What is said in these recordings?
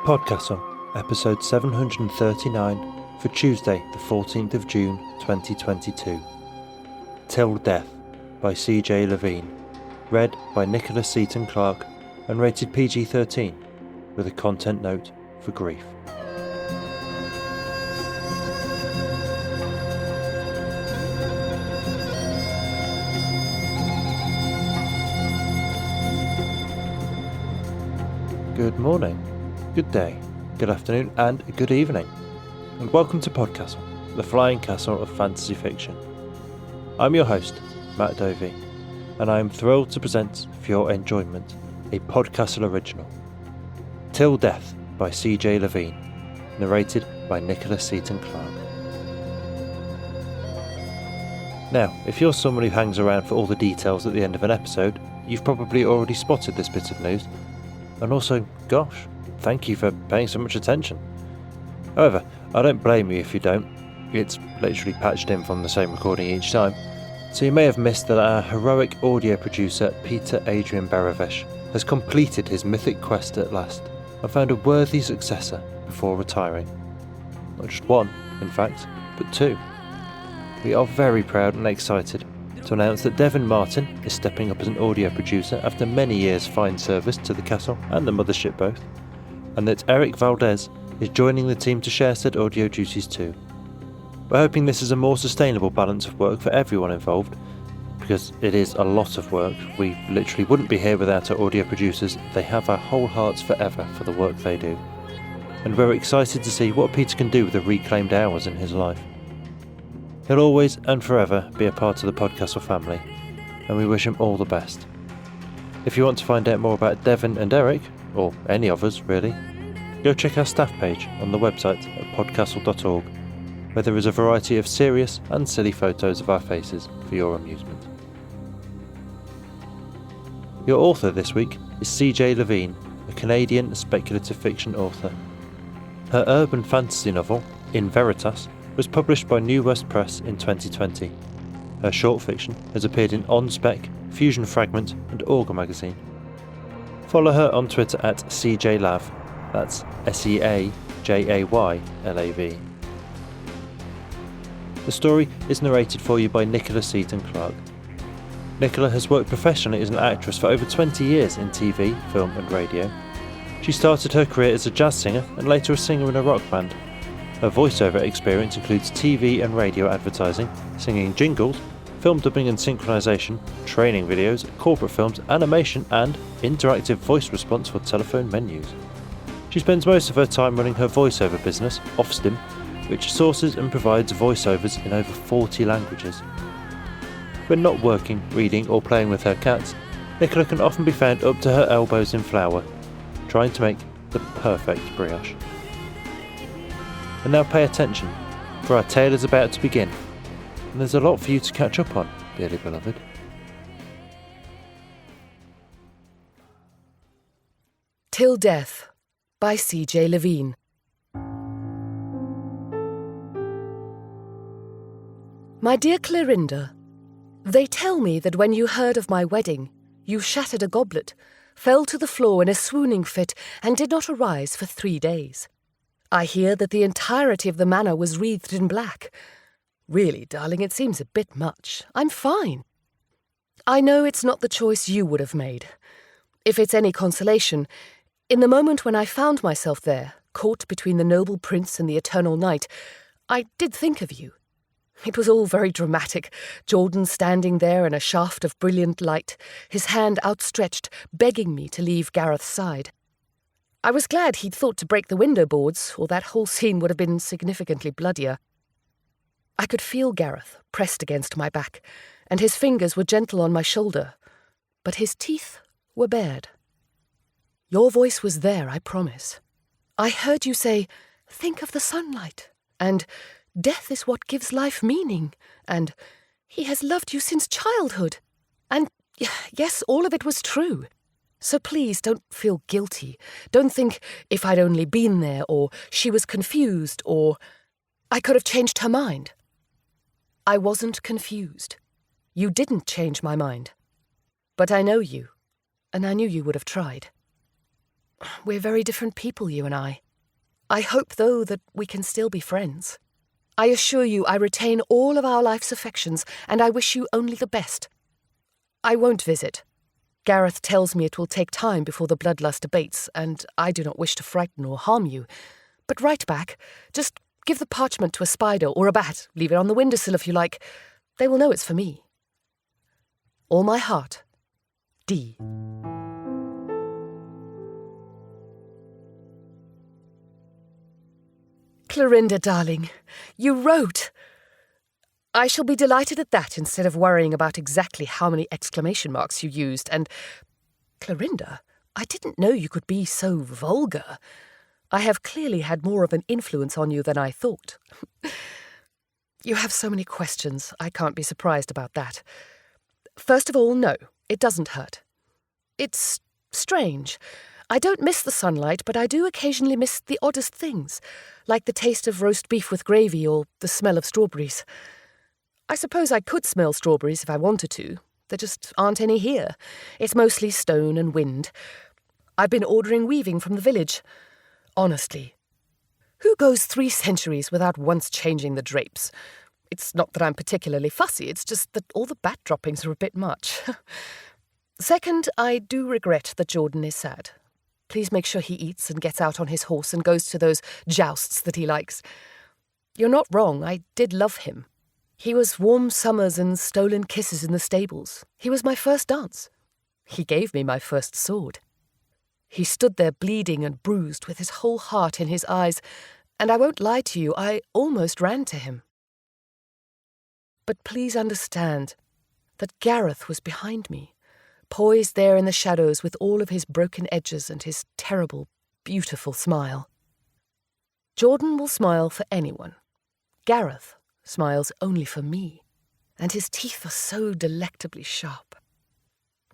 PodCastle, episode 739 for Tuesday the 14th of June 2022. Til Death by CJ Levine, read by Nicholas Seaton Clark and rated PG-13 with a content note for grief. Good morning, good day, good afternoon and good evening, and welcome to PodCastle, the flying castle of fantasy fiction. I'm your host, Matt Dovey, and I am thrilled to present for your enjoyment a PodCastle original, Til Death by CJ Levine, narrated by Nicholas Seaton Clark. Now, if you're someone who hangs around for all the details at the end of an episode, you've probably already spotted this bit of news. And also, gosh, thank you for paying so much attention. However, I don't blame you if you don't. It's literally patched in from the same recording each time. So you may have missed that our heroic audio producer Peter Adrian Baravesh has completed his mythic quest at last and found a worthy successor before retiring. Not just one, in fact, but two. We are very proud and excited to announce that Devin Martin is stepping up as an audio producer after many years' fine service to the castle and the mothership both, and that Eric Valdez is joining the team to share said audio duties too. We're hoping this is a more sustainable balance of work for everyone involved, because it is a lot of work. We literally wouldn't be here without our audio producers. They have our whole hearts forever for the work they do, and we're excited to see what Peter can do with the reclaimed hours in his life. He'll always and forever be a part of the PodCastle family, and we wish him all the best. If you want to find out more about Devin and Eric, or any of us really, go check our staff page on the website at podcastle.org, where there is a variety of serious and silly photos of our faces for your amusement. Your author this week is CJ Levine, a Canadian speculative fiction author. Her urban fantasy novel, In Veritas, was published by New West Press in 2020. Her short fiction has appeared in On Spec, Fusion Fragment and Augur magazine. Follow her on Twitter at CJLav, that's SEAJAYLAV. The story is narrated for you by Nicholas Seaton Clark. Nicola has worked professionally as an actress for over 20 years in TV, film and radio. She started her career as a jazz singer and later a singer in a rock band. Her voiceover experience includes TV and radio advertising, singing jingles, film dubbing and synchronization, training videos, corporate films, animation and interactive voice response for telephone menus. She spends most of her time running her voiceover business, Offstim, which sources and provides voiceovers in over 40 languages. When not working, reading or playing with her cats, Nicola can often be found up to her elbows in flour, trying to make the perfect brioche. And now pay attention, for our tale is about to begin, and there's a lot for you to catch up on, dearly beloved. Til Death by CJ Levine. My dear Clorinda, they tell me that when you heard of my wedding, you shattered a goblet, fell to the floor in a swooning fit, and did not arise for 3 days. I hear that the entirety of the manor was wreathed in black. Really, darling, it seems a bit much. I'm fine. I know it's not the choice you would have made. If it's any consolation, in the moment when I found myself there, caught between the noble prince and the eternal night, I did think of you. It was all very dramatic, Jordan standing there in a shaft of brilliant light, his hand outstretched, begging me to leave Gareth's side. I was glad he'd thought to break the window boards, or that whole scene would have been significantly bloodier. I could feel Gareth pressed against my back, and his fingers were gentle on my shoulder, but his teeth were bared. Your voice was there, I promise. I heard you say, "Think of the sunlight," and "Death is what gives life meaning," and "He has loved you since childhood." And yes, all of it was true. So please don't feel guilty. Don't think, if I'd only been there, or she was confused, or I could have changed her mind. I wasn't confused. You didn't change my mind. But I know you, and I knew you would have tried. We're very different people, you and I. I hope, though, that we can still be friends. I assure you I retain all of our life's affections, and I wish you only the best. I won't visit. Gareth tells me it will take time before the bloodlust abates, and I do not wish to frighten or harm you. But write back. Just give the parchment to a spider or a bat. Leave it on the windowsill if you like. They will know it's for me. All my heart, D. Clorinda, darling, you wrote. I shall be delighted at that instead of worrying about exactly how many exclamation marks you used. And, Clorinda, I didn't know you could be so vulgar. I have clearly had more of an influence on you than I thought. You have so many questions, I can't be surprised about that. First of all, no, it doesn't hurt. It's strange. I don't miss the sunlight, but I do occasionally miss the oddest things, like the taste of roast beef with gravy or the smell of strawberries. I suppose I could smell strawberries if I wanted to. There just aren't any here. It's mostly stone and wind. I've been ordering weaving from the village. Honestly, who goes 3 centuries without once changing the drapes? It's not that I'm particularly fussy, it's just that all the bat droppings are a bit much. Second, I do regret that Jordan is sad. Please make sure he eats and gets out on his horse and goes to those jousts that he likes. You're not wrong, I did love him. He was warm summers and stolen kisses in the stables. He was my first dance. He gave me my first sword. He stood there bleeding and bruised with his whole heart in his eyes, and I won't lie to you, I almost ran to him. But please understand that Gareth was behind me, poised there in the shadows with all of his broken edges and his terrible, beautiful smile. Jordan will smile for anyone. Gareth smiles only for me, and his teeth are so delectably sharp.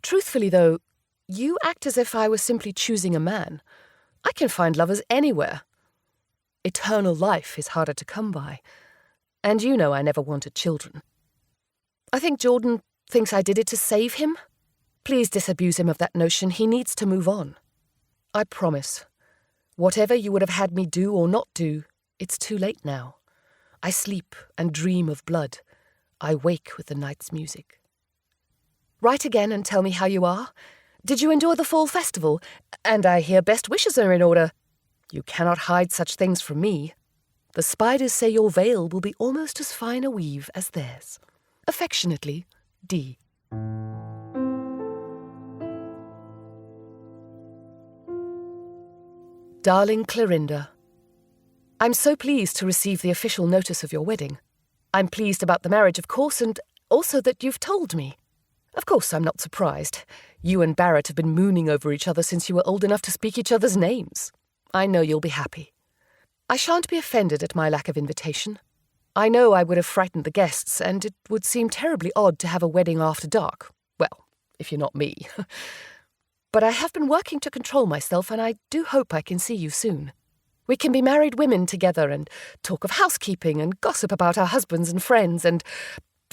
Truthfully, though, you act as if I was simply choosing a man. I can find lovers anywhere. Eternal life is harder to come by, and you know I never wanted children. I think Jordan thinks I did it to save him. Please disabuse him of that notion. He needs to move on. I promise. Whatever you would have had me do or not do, it's too late now. I sleep and dream of blood. I wake with the night's music. Write again and tell me how you are. Did you enjoy the fall festival? And I hear best wishes are in order. You cannot hide such things from me. The spiders say your veil will be almost as fine a weave as theirs. Affectionately, D. Darling Clorinda, I'm so pleased to receive the official notice of your wedding. I'm pleased about the marriage, of course, and also that you've told me. Of course, I'm not surprised. You and Barrett have been mooning over each other since you were old enough to speak each other's names. I know you'll be happy. I shan't be offended at my lack of invitation. I know I would have frightened the guests, and it would seem terribly odd to have a wedding after dark. Well, if you're not me. But I have been working to control myself, and I do hope I can see you soon. We can be married women together and talk of housekeeping and gossip about our husbands and friends and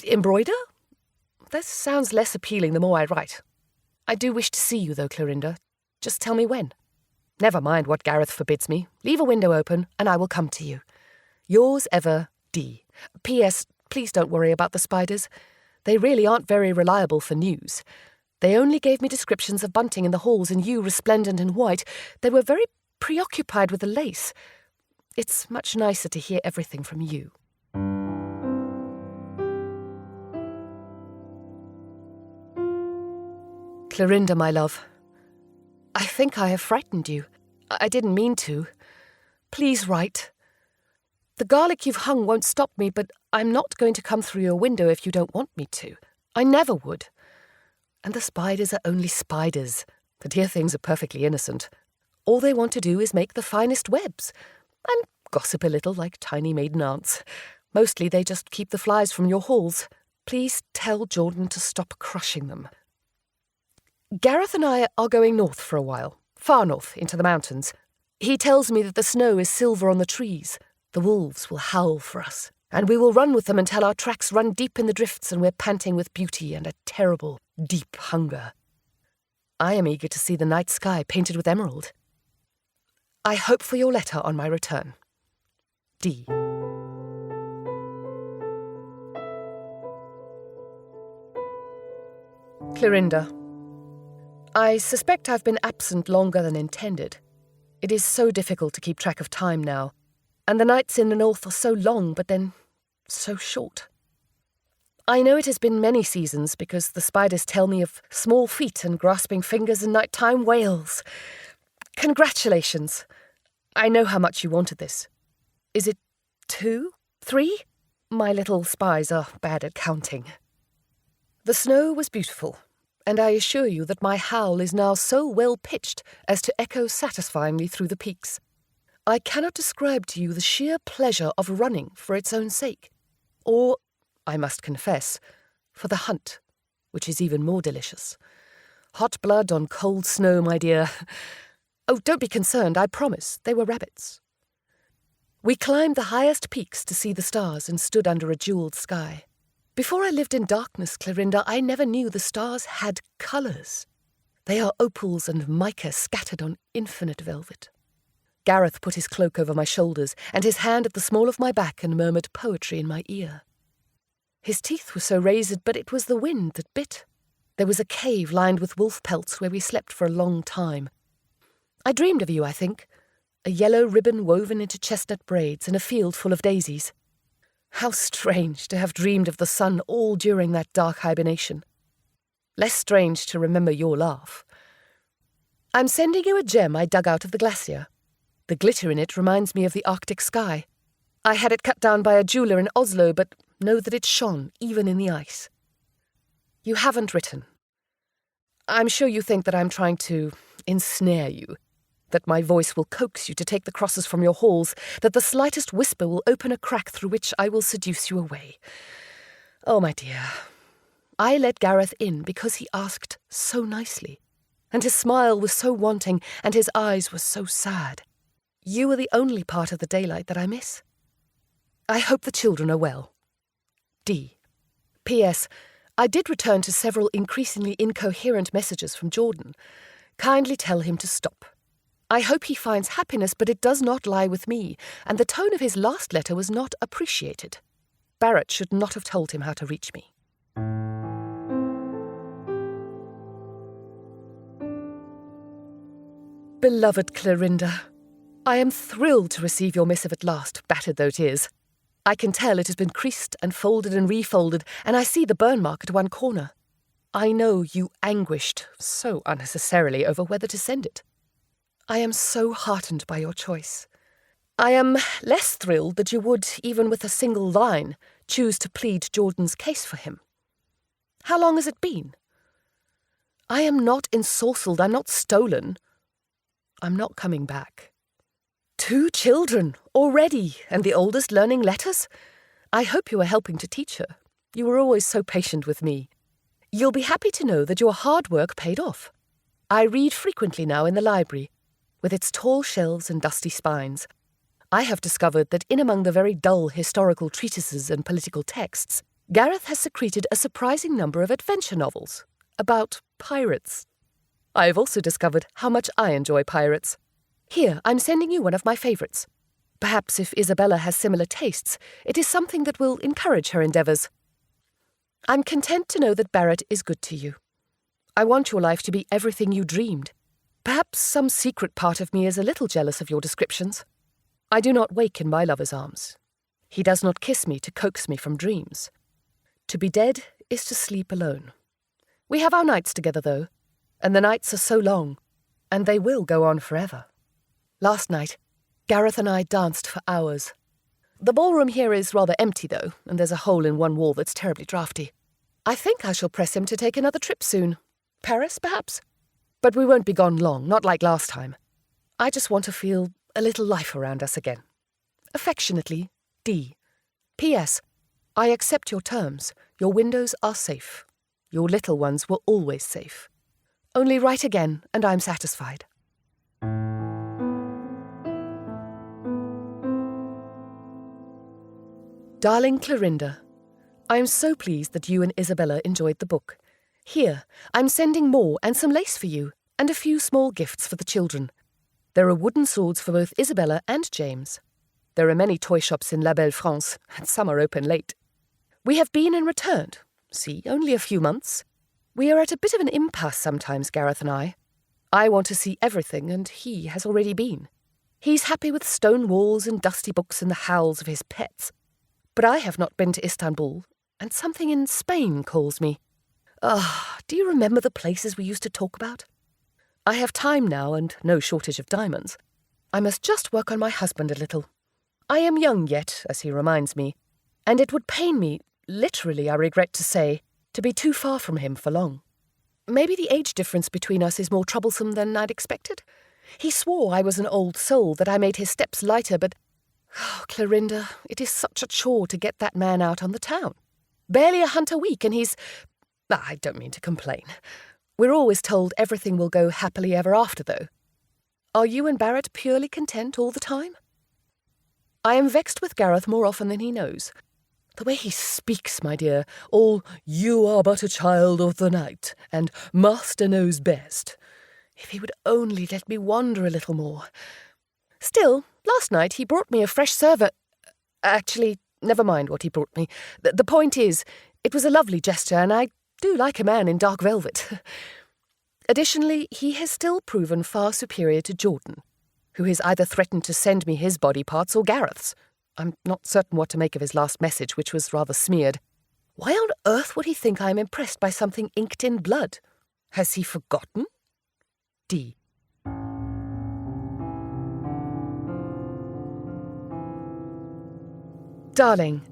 embroider? This sounds less appealing the more I write. I do wish to see you, though, Clorinda. Just tell me when. Never mind what Gareth forbids me. Leave a window open, and I will come to you. Yours ever, D. P.S. Please don't worry about the spiders. They really aren't very reliable for news. They only gave me descriptions of bunting in the halls and you resplendent in white. They were very preoccupied with the lace. It's much nicer to hear everything from you. Clorinda, my love, I think I have frightened you. I didn't mean to. Please write. The garlic you've hung won't stop me, but I'm not going to come through your window if you don't want me to. I never would. And the spiders are only spiders. The dear things are perfectly innocent. All they want to do is make the finest webs and gossip a little like tiny maiden aunts. Mostly they just keep the flies from your halls. Please tell Jordan to stop crushing them. Gareth and I are going north for a while, far north, into the mountains. He tells me that the snow is silver on the trees. The wolves will howl for us, and we will run with them until our tracks run deep in the drifts and we're panting with beauty and a terrible, deep hunger. I am eager to see the night sky painted with emerald. I hope for your letter on my return. D. Clorinda, I suspect I've been absent longer than intended. It is so difficult to keep track of time now, and the nights in the north are so long, but then so short. I know it has been many seasons because the spiders tell me of small feet and grasping fingers and nighttime wails. Congratulations. I know how much you wanted this. Is it 2? 3? My little spies are bad at counting. The snow was beautiful, and I assure you that my howl is now so well pitched as to echo satisfyingly through the peaks. I cannot describe to you the sheer pleasure of running for its own sake, or, I must confess, for the hunt, which is even more delicious. Hot blood on cold snow, my dear. Oh, don't be concerned, I promise, they were rabbits. We climbed the highest peaks to see the stars and stood under a jewelled sky. Before I lived in darkness, Clorinda, I never knew the stars had colours. They are opals and mica scattered on infinite velvet. Gareth put his cloak over my shoulders and his hand at the small of my back and murmured poetry in my ear. His teeth were so razored, but it was the wind that bit. There was a cave lined with wolf pelts where we slept for a long time. I dreamed of you, I think. A yellow ribbon woven into chestnut braids and a field full of daisies. How strange to have dreamed of the sun all during that dark hibernation. Less strange to remember your laugh. I'm sending you a gem I dug out of the glacier. The glitter in it reminds me of the Arctic sky. I had it cut down by a jeweller in Oslo, but know that it shone even in the ice. You haven't written. I'm sure you think that I'm trying to ensnare you, that my voice will coax you to take the crosses from your halls, that the slightest whisper will open a crack through which I will seduce you away. Oh, my dear, I let Gareth in because he asked so nicely, and his smile was so wanting, and his eyes were so sad. You are the only part of the daylight that I miss. I hope the children are well. D. P.S. I did return to several increasingly incoherent messages from Jordan. Kindly tell him to stop. I hope he finds happiness, but it does not lie with me, and the tone of his last letter was not appreciated. Barrett should not have told him how to reach me. Beloved Clorinda, I am thrilled to receive your missive at last, battered though it is. I can tell it has been creased and folded and refolded, and I see the burn mark at one corner. I know you anguished, so unnecessarily, over whether to send it. I am so heartened by your choice. I am less thrilled that you would, even with a single line, choose to plead Jordan's case for him. How long has it been? I am not ensorcelled, I'm not stolen. I'm not coming back. 2 children, already, and the oldest learning letters? I hope you are helping to teach her. You were always so patient with me. You'll be happy to know that your hard work paid off. I read frequently now in the library, with its tall shelves and dusty spines. I have discovered that in among the very dull historical treatises and political texts, Gareth has secreted a surprising number of adventure novels about pirates. I have also discovered how much I enjoy pirates. Here, I'm sending you one of my favourites. Perhaps if Isabella has similar tastes, it is something that will encourage her endeavours. I'm content to know that Barrett is good to you. I want your life to be everything you dreamed. Perhaps some secret part of me is a little jealous of your descriptions. I do not wake in my lover's arms. He does not kiss me to coax me from dreams. To be dead is to sleep alone. We have our nights together, though, and the nights are so long, and they will go on forever. Last night, Gareth and I danced for hours. The ballroom here is rather empty, though, and there's a hole in one wall that's terribly draughty. I think I shall press him to take another trip soon. Paris, perhaps? But we won't be gone long, not like last time. I just want to feel a little life around us again. Affectionately, D. P.S. I accept your terms. Your windows are safe. Your little ones were always safe. Only write again, and I'm satisfied. Darling Clorinda, I am so pleased that you and Isabella enjoyed the book. Here, I'm sending more and some lace for you, and a few small gifts for the children. There are wooden swords for both Isabella and James. There are many toy shops in La Belle France, and some are open late. We have been and returned. See, only a few months. We are at a bit of an impasse sometimes, Gareth and I. I want to see everything, and he has already been. He's happy with stone walls and dusty books and the howls of his pets. But I have not been to Istanbul, and something in Spain calls me. Do you remember the places we used to talk about? I have time now and no shortage of diamonds. I must just work on my husband a little. I am young yet, as he reminds me, and it would pain me, literally I regret to say, to be too far from him for long. Maybe the age difference between us is more troublesome than I'd expected. He swore I was an old soul, that I made his steps lighter, but, Clorinda, it is such a chore to get that man out on the town. Barely a hunt a week, and he's... I don't mean to complain. We're always told everything will go happily ever after, though. Are you and Barrett purely content all the time? I am vexed with Gareth more often than he knows. The way he speaks, my dear, all "you are but a child of the night," and "master knows best." If he would only let me wander a little more. Still, last night he brought me a fresh servant. Actually, never mind what he brought me. The point is, it was a lovely gesture, and I do like a man in dark velvet. Additionally, he has still proven far superior to Jordan, who has either threatened to send me his body parts or Gareth's. I'm not certain what to make of his last message, which was rather smeared. Why on earth would he think I am impressed by something inked in blood? Has he forgotten? D. Darling,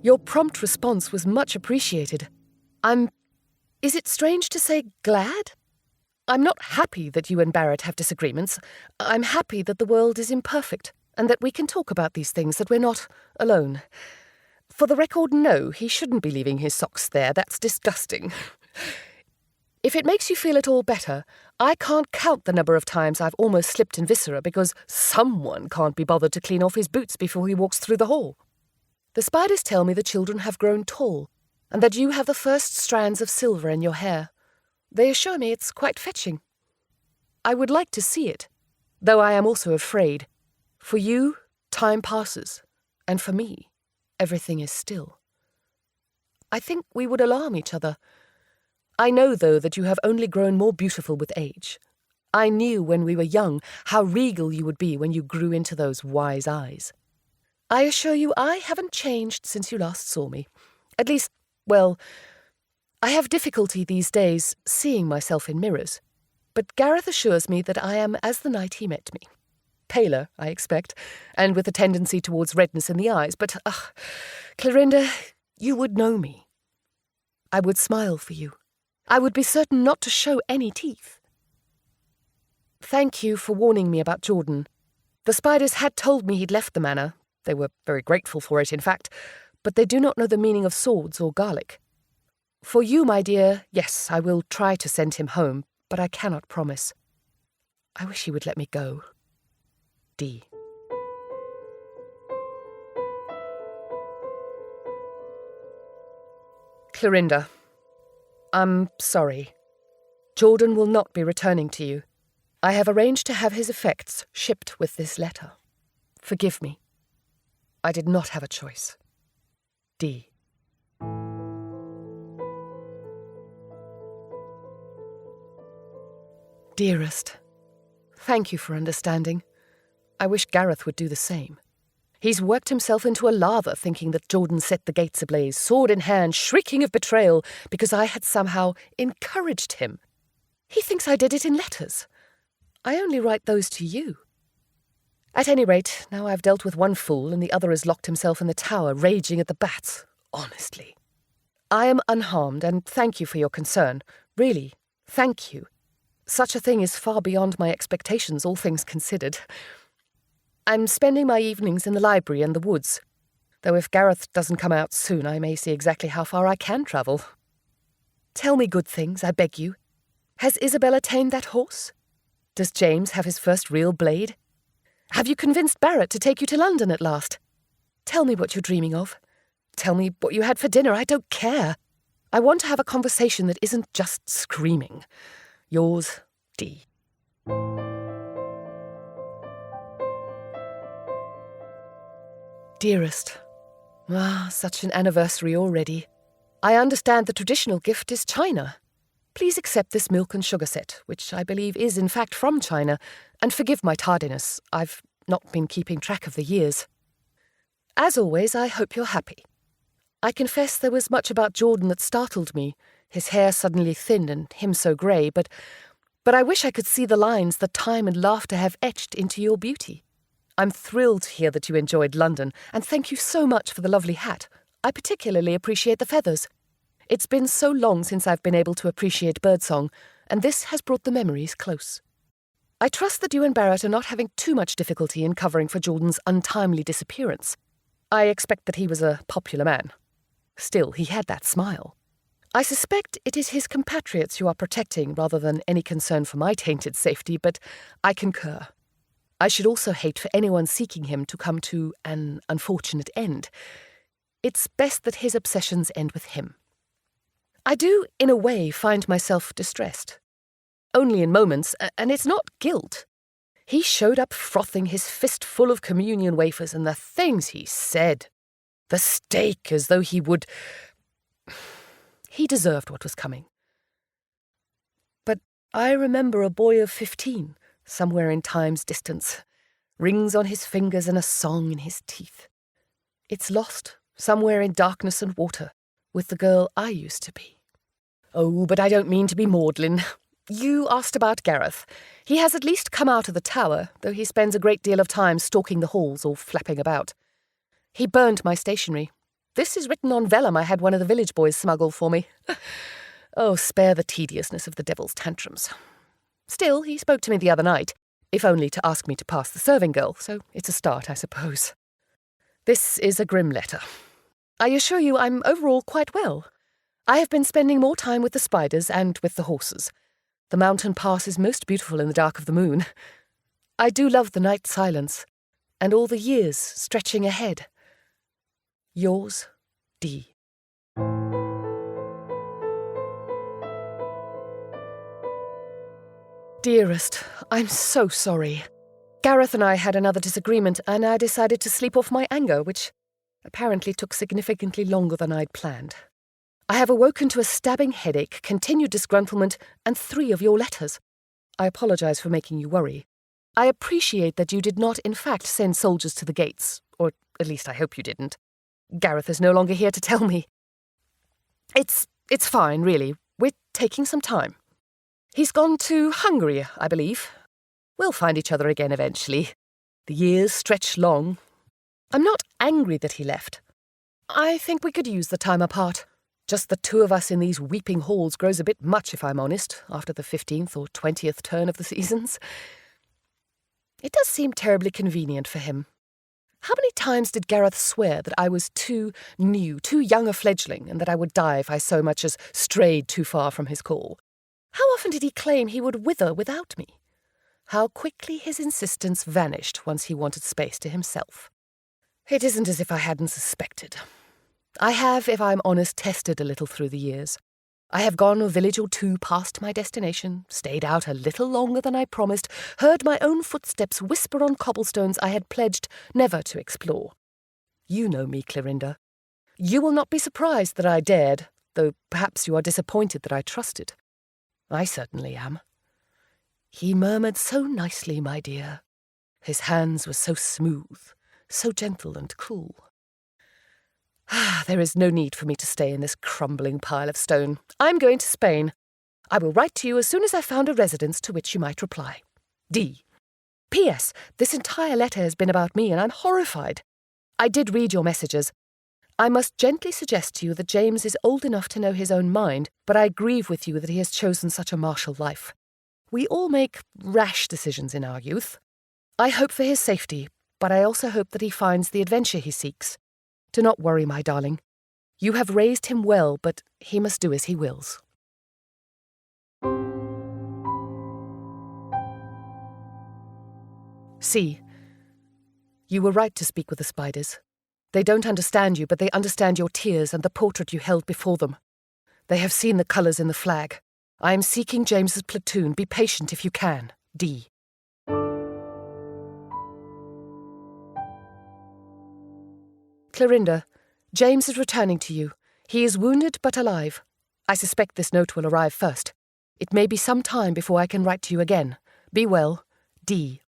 your prompt response was much appreciated. Is it strange to say glad? I'm not happy that you and Barrett have disagreements. I'm happy that the world is imperfect, and that we can talk about these things, that we're not alone. For the record, no, he shouldn't be leaving his socks there. That's disgusting. If it makes you feel at all better, I can't count the number of times I've almost slipped in viscera because someone can't be bothered to clean off his boots before he walks through the hall. The spiders tell me the children have grown tall, and that you have the first strands of silver in your hair. They assure me it's quite fetching. I would like to see it, though I am also afraid. For you, time passes, and for me, everything is still. I think we would alarm each other. I know, though, that you have only grown more beautiful with age. I knew when we were young how regal you would be when you grew into those wise eyes. I assure you I haven't changed since you last saw me. At least, well, I have difficulty these days seeing myself in mirrors, but Gareth assures me that I am as the night he met me. Paler, I expect, and with a tendency towards redness in the eyes, but, Clorinda, you would know me. I would smile for you. I would be certain not to show any teeth. Thank you for warning me about Jordan. The spiders had told me he'd left the manor. They were very grateful for it, in fact, but they do not know the meaning of swords or garlic. For you, my dear, yes, I will try to send him home, but I cannot promise. I wish he would let me go. D. Clorinda, I'm sorry. Jordan will not be returning to you. I have arranged to have his effects shipped with this letter. Forgive me. I did not have a choice. D. Dearest, thank you for understanding. I wish Gareth would do the same. He's worked himself into a lather thinking that Jordan set the gates ablaze, sword in hand, shrieking of betrayal, because I had somehow encouraged him. He thinks I did it in letters. I only write those to you. At any rate, now I've dealt with one fool and the other has locked himself in the tower, raging at the bats. Honestly. I am unharmed, and thank you for your concern. Really, thank you. Such a thing is far beyond my expectations, all things considered. I'm spending my evenings in the library and the woods, though if Gareth doesn't come out soon, I may see exactly how far I can travel. Tell me good things, I beg you. Has Isabella tamed that horse? Does James have his first real blade? Have you convinced Barrett to take you to London at last? Tell me what you're dreaming of. Tell me what you had for dinner, I don't care. I want to have a conversation that isn't just screaming. Yours, D. Dearest. Such an anniversary already. I understand the traditional gift is China. Please accept this milk and sugar set, which I believe is in fact from China, and forgive my tardiness. I've not been keeping track of the years. As always, I hope you're happy. I confess there was much about Jordan that startled me, his hair suddenly thin and him so grey, but I wish I could see the lines that time and laughter have etched into your beauty. I'm thrilled to hear that you enjoyed London, and thank you so much for the lovely hat. I particularly appreciate the feathers. It's been so long since I've been able to appreciate birdsong, and this has brought the memories close. I trust that you and Barrett are not having too much difficulty in covering for Jordan's untimely disappearance. I expect that he was a popular man. Still, he had that smile. I suspect it is his compatriots you are protecting rather than any concern for my tainted safety, but I concur. I should also hate for anyone seeking him to come to an unfortunate end. It's best that his obsessions end with him. I do, in a way, find myself distressed. Only in moments, and it's not guilt. He showed up frothing his fist full of communion wafers, and the things he said. The steak, as though he would... He deserved what was coming. But I remember a boy of 15, somewhere in time's distance, rings on his fingers and a song in his teeth. It's lost, somewhere in darkness and water, with the girl I used to be. Oh, but I don't mean to be maudlin. You asked about Gareth. He has at least come out of the tower, though he spends a great deal of time stalking the halls or flapping about. He burned my stationery. This is written on vellum I had one of the village boys smuggle for me. Oh, spare the tediousness of the devil's tantrums. Still, he spoke to me the other night, if only to ask me to pass the serving girl, so it's a start, I suppose. This is a grim letter. I assure you I'm overall quite well. I have been spending more time with the spiders and with the horses. The mountain pass is most beautiful in the dark of the moon. I do love the night silence, and all the years stretching ahead. Yours, D. Dearest, I'm so sorry. Gareth and I had another disagreement, and I decided to sleep off my anger, which apparently took significantly longer than I'd planned. I have awoken to a stabbing headache, continued disgruntlement, and 3 of your letters. I apologize for making you worry. I appreciate that you did not, in fact, send soldiers to the gates, or at least I hope you didn't. Gareth is no longer here to tell me. It's fine, really. We're taking some time. He's gone to Hungary, I believe. We'll find each other again eventually. The years stretch long. I'm not angry that he left. I think we could use the time apart. Just the 2 of us in these weeping halls grows a bit much, if I'm honest, after the 15th or 20th turn of the seasons. It does seem terribly convenient for him. How many times did Gareth swear that I was too new, too young a fledgling, and that I would die if I so much as strayed too far from his call? How often did he claim he would wither without me? How quickly his insistence vanished once he wanted space to himself. It isn't as if I hadn't suspected. I have, if I'm honest, tested a little through the years. I have gone a village or 2 past my destination, stayed out a little longer than I promised, heard my own footsteps whisper on cobblestones I had pledged never to explore. You know me, Clorinda. You will not be surprised that I dared, though perhaps you are disappointed that I trusted. I certainly am. He murmured so nicely, my dear. His hands were so smooth, so gentle and cool. There is no need for me to stay in this crumbling pile of stone. I'm going to Spain. I will write to you as soon as I've found a residence to which you might reply. D. P.S. This entire letter has been about me, and I'm horrified. I did read your messages. I must gently suggest to you that James is old enough to know his own mind, but I grieve with you that he has chosen such a martial life. We all make rash decisions in our youth. I hope for his safety, but I also hope that he finds the adventure he seeks. Do not worry, my darling. You have raised him well, but he must do as he wills. C. You were right to speak with the spiders. They don't understand you, but they understand your tears and the portrait you held before them. They have seen the colours in the flag. I am seeking James's platoon. Be patient if you can. D. Clorinda, James is returning to you. He is wounded but alive. I suspect this note will arrive first. It may be some time before I can write to you again. Be well, D.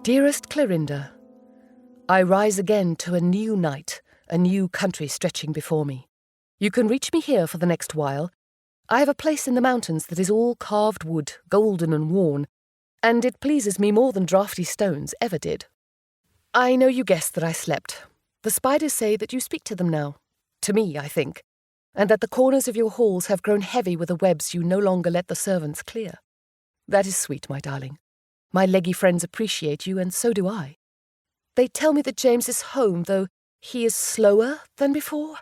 Dearest Clorinda, I rise again to a new night, a new country stretching before me. You can reach me here for the next while. I have a place in the mountains that is all carved wood, golden and worn, and it pleases me more than draughty stones ever did. I know you guessed that I slept. The spiders say that you speak to them now. To me, I think. And that the corners of your halls have grown heavy with the webs you no longer let the servants clear. That is sweet, my darling. My leggy friends appreciate you, and so do I. They tell me that James is home, though he is slower than before.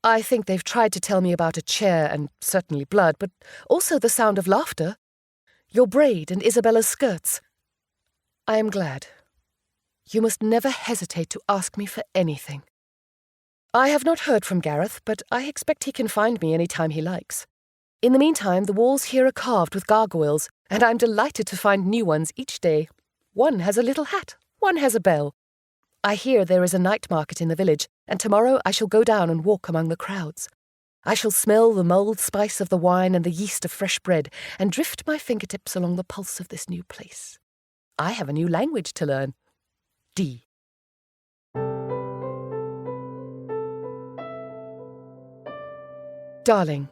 I think they've tried to tell me about a chair and certainly blood, but also the sound of laughter. Your braid and Isabella's skirts. I am glad. You must never hesitate to ask me for anything. I have not heard from Gareth, but I expect he can find me any time he likes. In the meantime, the walls here are carved with gargoyles, and I'm delighted to find new ones each day. One has a little hat, one has a bell. I hear there is a night market in the village, and tomorrow I shall go down and walk among the crowds. I shall smell the mulled spice of the wine and the yeast of fresh bread, and drift my fingertips along the pulse of this new place. I have a new language to learn. D. Darling,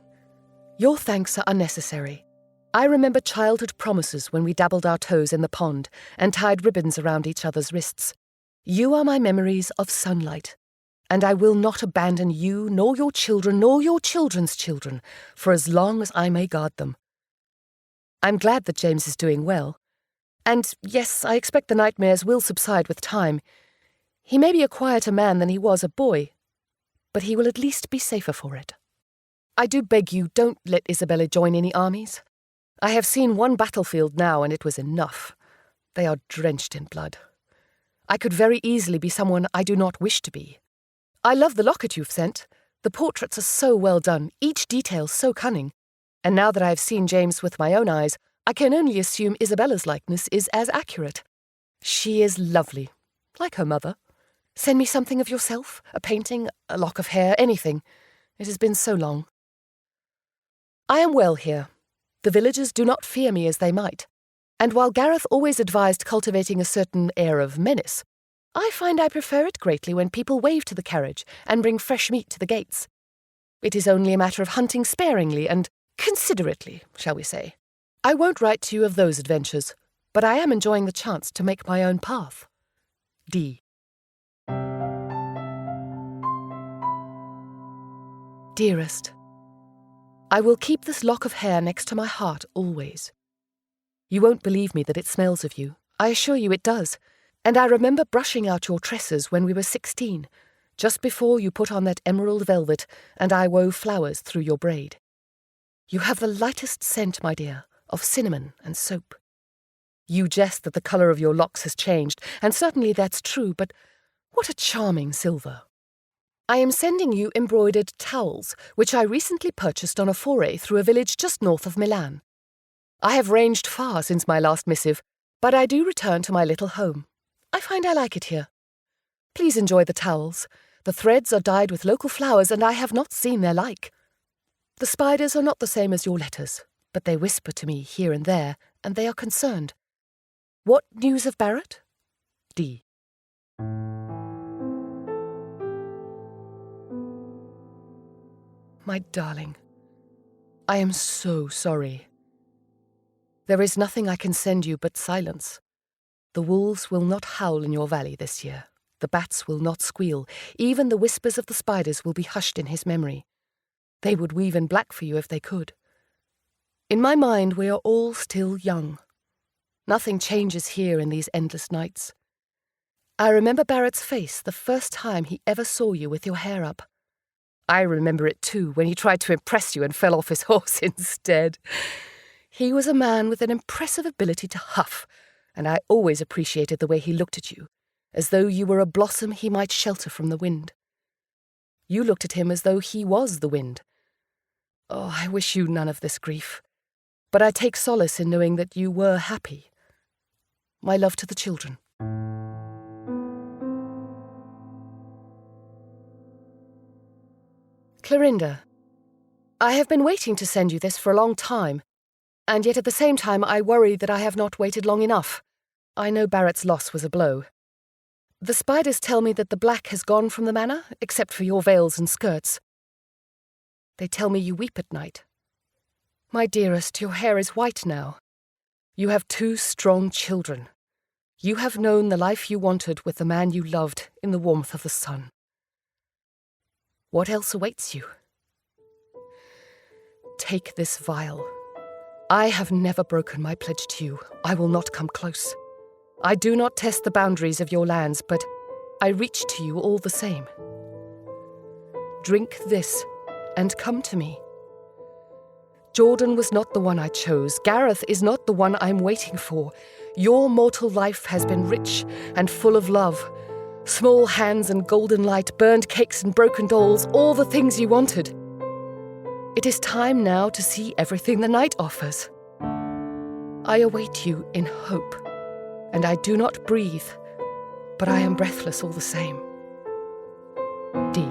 your thanks are unnecessary. I remember childhood promises when we dabbled our toes in the pond and tied ribbons around each other's wrists. You are my memories of sunlight, and I will not abandon you, nor your children, nor your children's children, for as long as I may guard them. I'm glad that James is doing well. And yes, I expect the nightmares will subside with time. He may be a quieter man than he was a boy, but he will at least be safer for it. I do beg you, don't let Isabella join any armies. I have seen one battlefield now, and it was enough. They are drenched in blood. I could very easily be someone I do not wish to be. I love the locket you've sent. The portraits are so well done, each detail so cunning. And now that I have seen James with my own eyes, I can only assume Isabella's likeness is as accurate. She is lovely, like her mother. Send me something of yourself, a painting, a lock of hair, anything. It has been so long. I am well here. The villagers do not fear me as they might. And while Gareth always advised cultivating a certain air of menace, I find I prefer it greatly when people wave to the carriage and bring fresh meat to the gates. It is only a matter of hunting sparingly and considerately, shall we say. I won't write to you of those adventures, but I am enjoying the chance to make my own path. D. Dearest, I will keep this lock of hair next to my heart always. You won't believe me that it smells of you. I assure you it does. And I remember brushing out your tresses when we were 16, just before you put on that emerald velvet and I wove flowers through your braid. You have the lightest scent, my dear, of cinnamon and soap. You jest that the colour of your locks has changed, and certainly that's true, but what a charming silver. I am sending you embroidered towels, which I recently purchased on a foray through a village just north of Milan. I have ranged far since my last missive, but I do return to my little home. I find I like it here. Please enjoy the towels. The threads are dyed with local flowers, and I have not seen their like. The spiders are not the same as your letters, but they whisper to me here and there, and they are concerned. What news of Barrett? D. My darling, I am so sorry. There is nothing I can send you but silence. The wolves will not howl in your valley this year. The bats will not squeal. Even the whispers of the spiders will be hushed in his memory. They would weave in black for you if they could. In my mind, we are all still young. Nothing changes here in these endless nights. I remember Barrett's face the first time he ever saw you with your hair up. I remember it too, when he tried to impress you and fell off his horse instead. He was a man with an impressive ability to huff, and I always appreciated the way he looked at you, as though you were a blossom he might shelter from the wind. You looked at him as though he was the wind. Oh, I wish you none of this grief. But I take solace in knowing that you were happy. My love to the children. Clorinda, I have been waiting to send you this for a long time, and yet at the same time I worry that I have not waited long enough. I know Barrett's loss was a blow. The spiders tell me that the black has gone from the manor, except for your veils and skirts. They tell me you weep at night. My dearest, your hair is white now. You have 2 strong children. You have known the life you wanted with the man you loved in the warmth of the sun. What else awaits you? Take this vial. I have never broken my pledge to you. I will not come close. I do not test the boundaries of your lands, but I reach to you all the same. Drink this and come to me. Jordan was not the one I chose. Gareth is not the one I'm waiting for. Your mortal life has been rich and full of love. Small hands and golden light, burned cakes and broken dolls, all the things you wanted. It is time now to see everything the night offers. I await you in hope, and I do not breathe, but I am breathless all the same. D.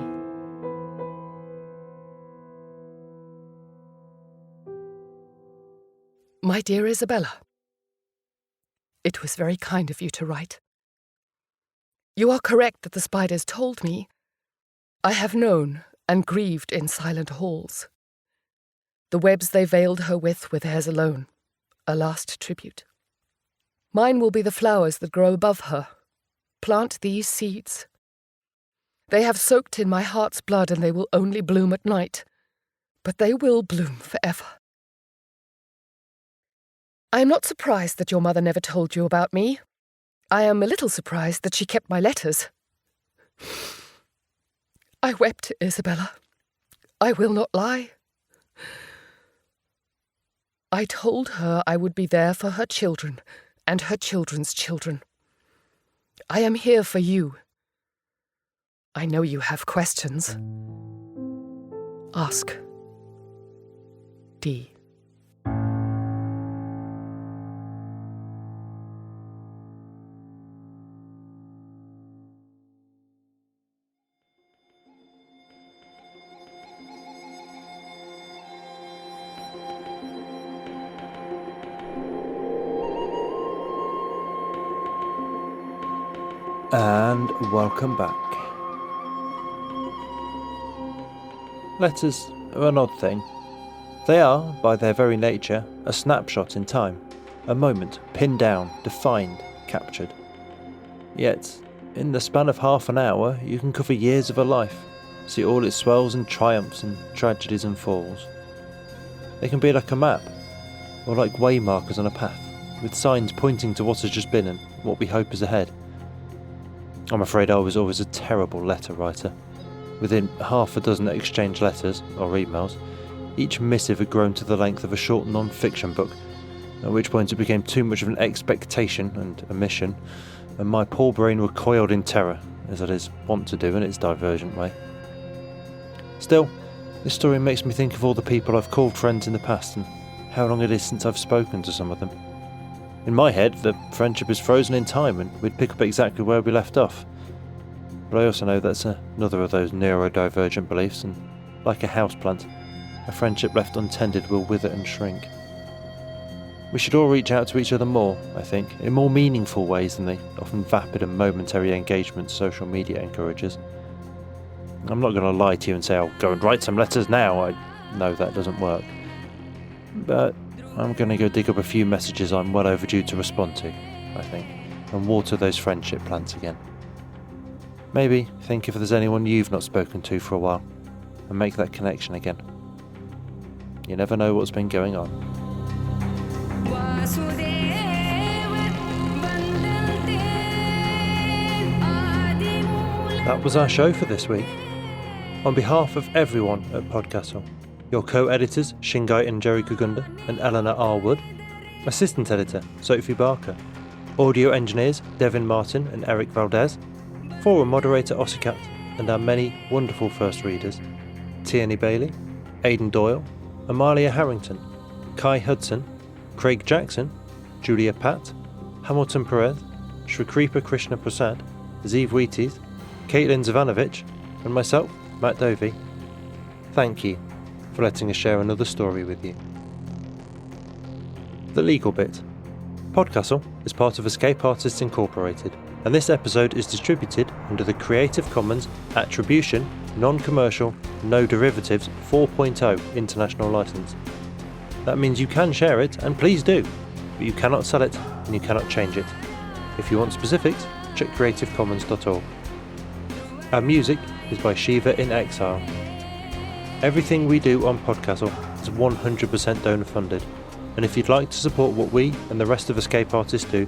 My dear Isabella, it was very kind of you to write. You are correct that the spiders told me. I have known and grieved in silent halls. The webs they veiled her with were theirs alone, a last tribute. Mine will be the flowers that grow above her. Plant these seeds. They have soaked in my heart's blood and they will only bloom at night, but they will bloom forever. I am not surprised that your mother never told you about me. I am a little surprised that she kept my letters. I wept, Isabella. I will not lie. I told her I would be there for her children and her children's children. I am here for you. I know you have questions. Ask. D. And welcome back. Letters are an odd thing. They are, by their very nature, a snapshot in time, a moment pinned down, defined, captured. Yet, in the span of half an hour, you can cover years of a life, see all its swells and triumphs and tragedies and falls. They can be like a map, or like waymarkers on a path, with signs pointing to what has just been and what we hope is ahead. I'm afraid I was always a terrible letter writer. Within half a dozen exchanged letters, or emails, each missive had grown to the length of a short non-fiction book, at which point it became too much of an expectation and a mission, and my poor brain recoiled in terror, as it is wont to do in its divergent way. Still, this story makes me think of all the people I've called friends in the past and how long it is since I've spoken to some of them. In my head, the friendship is frozen in time and we'd pick up exactly where we left off. But I also know that's another of those neurodivergent beliefs, and like a houseplant, a friendship left untended will wither and shrink. We should all reach out to each other more, I think, in more meaningful ways than the often vapid and momentary engagement social media encourages. I'm not going to lie to you and say I'll go and write some letters now. I know that doesn't work. But I'm going to go dig up a few messages I'm well overdue to respond to, I think, and water those friendship plants again. Maybe think if there's anyone you've not spoken to for a while, and make that connection again. You never know what's been going on. That was our show for this week. On behalf of everyone at PodCastle, your co-editors Shingai and Jerry Kugunda and Eleanor R. Wood, assistant editor Sophie Barker, audio engineers Devin Martin and Eric Valdez, forum moderator Ossicat, and our many wonderful first readers Tierney Bailey, Aidan Doyle, Amalia Harrington, Kai Hudson, Craig Jackson, Julia Patt, Hamilton Perez, Shrikripa Krishna Prasad, Zeev Wheaties, Caitlin Zavanovich, and myself, Matt Dovey. Thank you for letting us share another story with you. The legal bit. PodCastle is part of Escape Artists Incorporated, and this episode is distributed under the Creative Commons Attribution, Non-Commercial, No Derivatives 4.0 International License. That means you can share it, and please do, but you cannot sell it and you cannot change it. If you want specifics, check creativecommons.org. Our music is by Shiva in Exile. Everything we do on PodCastle is 100% donor funded, and if you'd like to support what we and the rest of Escape Artists do,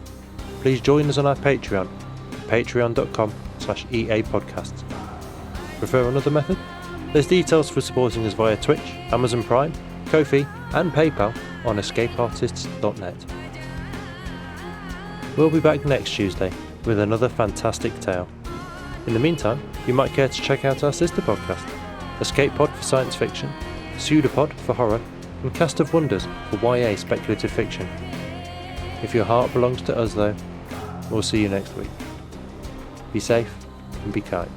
please join us on our Patreon at patreon.com/EAPodcasts. Prefer another method? There's details for supporting us via Twitch, Amazon Prime, Ko-fi and PayPal on escapeartists.net. We'll be back next Tuesday with another fantastic tale. In the meantime, you might care to check out our sister podcast, Escape Pod for science fiction, Pseudopod for horror, and Cast of Wonders for YA speculative fiction. If your heart belongs to us though, we'll see you next week. Be safe and be kind.